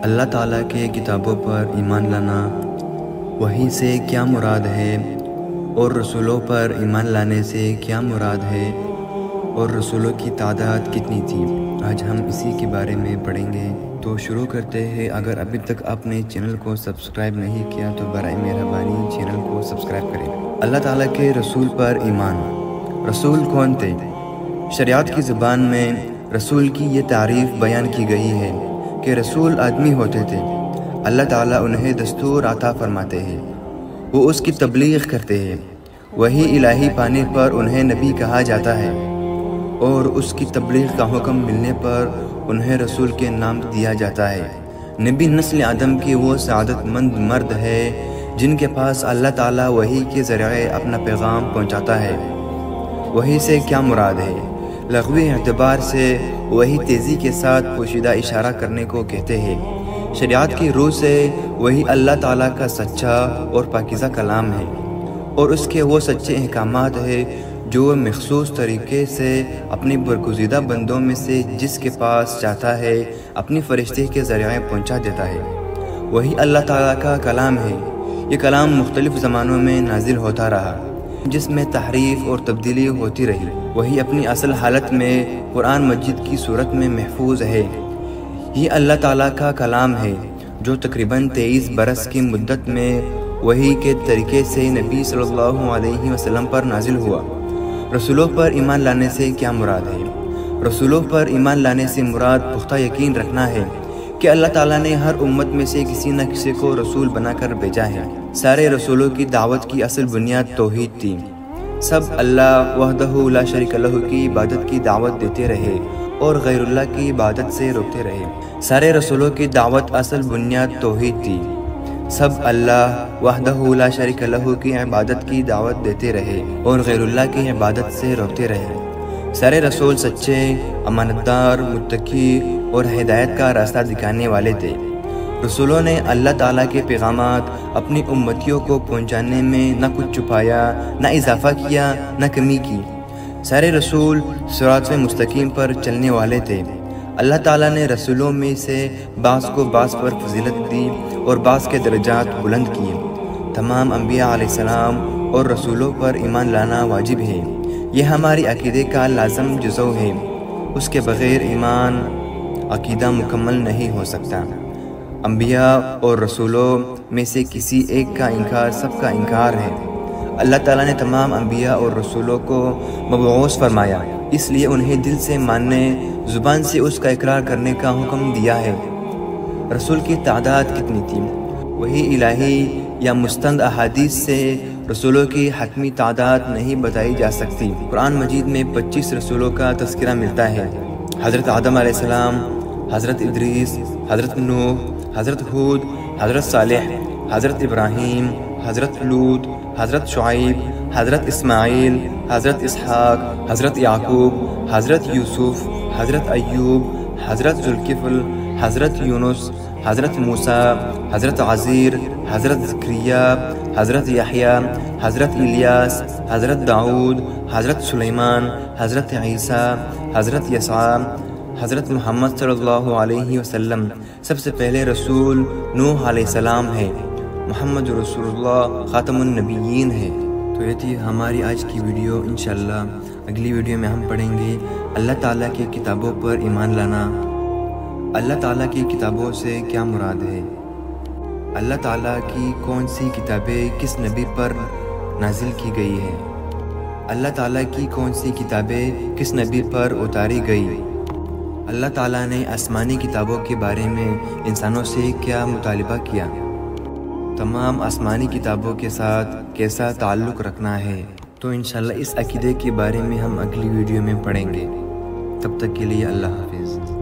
اللہ تعالیٰ کے کتابوں پر ایمان لانا وحی سے کیا مراد ہے، اور رسولوں پر ایمان لانے سے کیا مراد ہے، اور رسولوں کی تعداد کتنی تھی، آج ہم اسی کے بارے میں پڑھیں گے۔ تو شروع کرتے ہیں۔ اگر ابھی تک آپ نے چینل کو سبسکرائب نہیں کیا تو برائے مہربانی چینل کو سبسکرائب کریں۔ اللہ تعالیٰ کے رسول پر ایمان۔ رسول کون تھے؟ شریعت کی زبان میں رسول کی یہ تعریف بیان کی گئی ہے کہ رسول آدمی ہوتے تھے، اللہ تعالیٰ انہیں دستور عطا فرماتے ہیں، وہ اس کی تبلیغ کرتے ہیں، وحی الہی پانے پر انہیں نبی کہا جاتا ہے، اور اس کی تبلیغ کا حکم ملنے پر انہیں رسول کے نام دیا جاتا ہے۔ نبی نسل آدم کی وہ سعادت مند مرد ہے جن کے پاس اللہ تعالیٰ وحی کے ذریعے اپنا پیغام پہنچاتا ہے۔ وحی سے کیا مراد ہے؟ لغوی اعتبار سے وحی تیزی کے ساتھ پوشیدہ اشارہ کرنے کو کہتے ہیں۔ شریعت کی روح سے وحی اللہ تعالیٰ کا سچا اور پاکیزہ کلام ہے، اور اس کے وہ سچے احکامات ہیں جو وہ مخصوص طریقے سے اپنی برگزیدہ بندوں میں سے جس کے پاس چاہتا ہے اپنی فرشتے کے ذریعے پہنچا دیتا ہے۔ وحی اللہ تعالیٰ کا کلام ہے۔ یہ کلام مختلف زمانوں میں نازل ہوتا رہا، جس میں تحریف اور تبدیلی ہوتی رہی۔ وحی اپنی اصل حالت میں قرآن مجید کی صورت میں محفوظ ہے۔ یہ اللہ تعالیٰ کا کلام ہے جو تقریباً 23 برس کی مدت میں وحی کے طریقے سے نبی صلی اللہ علیہ وسلم پر نازل ہوا۔ رسولوں پر ایمان لانے سے کیا مراد ہے؟ رسولوں پر ایمان لانے سے مراد پختہ یقین رکھنا ہے کہ اللہ تعالیٰ نے ہر امت میں سے کسی نہ کسی کو رسول بنا کر بھیجا ہے۔ سارے رسولوں کی دعوت کی اصل بنیاد توحید تھی۔ سب اللہ وحدہ لا شریک لہ کی عبادت کی دعوت دیتے رہے اور غیر اللہ کی عبادت سے روکتے رہے۔ سارے رسولوں کی دعوت اصل بنیاد توحید تھی۔ سب اللہ وحدہ لا شریک لہ کی عبادت کی دعوت دیتے رہے اور غیر اللہ کی عبادت سے روکتے رہے۔ سارے رسول سچے، امانتدار، متقی اور ہدایت کا راستہ دکھانے والے تھے۔ رسولوں نے اللہ تعالیٰ کے پیغامات اپنی امتیوں کو پہنچانے میں نہ کچھ چھپایا، نہ اضافہ کیا، نہ کمی کی۔ سارے رسول صراط مستقیم پر چلنے والے تھے۔ اللہ تعالیٰ نے رسولوں میں سے بعض کو بعض پر فضیلت دی اور بعض کے درجات بلند کیے۔ تمام انبیاء علیہ السلام اور رسولوں پر ایمان لانا واجب ہے۔ یہ ہماری عقیدے کا لازم جزو ہے۔ اس کے بغیر ایمان عقیدہ مکمل نہیں ہو سکتا۔ انبیاء اور رسولوں میں سے کسی ایک کا انکار سب کا انکار ہے۔ اللہ تعالیٰ نے تمام انبیاء اور رسولوں کو مبعوث فرمایا، اس لیے انہیں دل سے ماننے، زبان سے اس کا اقرار کرنے کا حکم دیا ہے۔ رسول کی تعداد کتنی تھی؟ وحی الہی یا مستند احادیث سے رسولوں کی حتمی تعداد نہیں بتائی جا سکتی۔ قرآن مجید میں 25 رسولوں کا تذکرہ ملتا ہے۔ حضرت آدم علیہ السلام، حضرت ادریس، حضرت نوح، حضرت ہود، حضرت صالح، حضرت ابراہیم، حضرت لوط، حضرت شعیب، حضرت اسماعیل، حضرت اسحاق، حضرت یعقوب، حضرت یوسف، حضرت ایوب، حضرت ذوالکفل، حضرت یونس، حضرت موسیٰ، حضرت عزیر، حضرت زکریا، حضرت یحییٰ، حضرت الیاس، حضرت داؤد، حضرت سلیمان، حضرت عیسیٰ، حضرت یسوع، حضرت محمد صلی اللہ علیہ وسلم۔ سب سے پہلے رسول نوح علیہ السلام ہے۔ محمد رسول اللہ خاتم النبیین ہے۔ تو یہ تھی ہماری آج کی ویڈیو۔ انشاءاللہ اگلی ویڈیو میں ہم پڑھیں گے اللہ تعالیٰ کی کتابوں پر ایمان لانا۔ اللہ تعالیٰ کی کتابوں سے کیا مراد ہے؟ اللہ تعالیٰ کی کون سی کتابیں کس نبی پر نازل کی گئی ہیں؟ اللہ تعالیٰ کی کون سی کتابیں کس نبی پر اتاری گئی؟ اللہ تعالیٰ نے آسمانی کتابوں کے بارے میں انسانوں سے کیا مطالبہ کیا؟ تمام آسمانی کتابوں کے ساتھ کیسا تعلق رکھنا ہے؟ تو انشاءاللہ اس عقیدے کے بارے میں ہم اگلی ویڈیو میں پڑھیں گے۔ تب تک کے لیے اللہ حافظ۔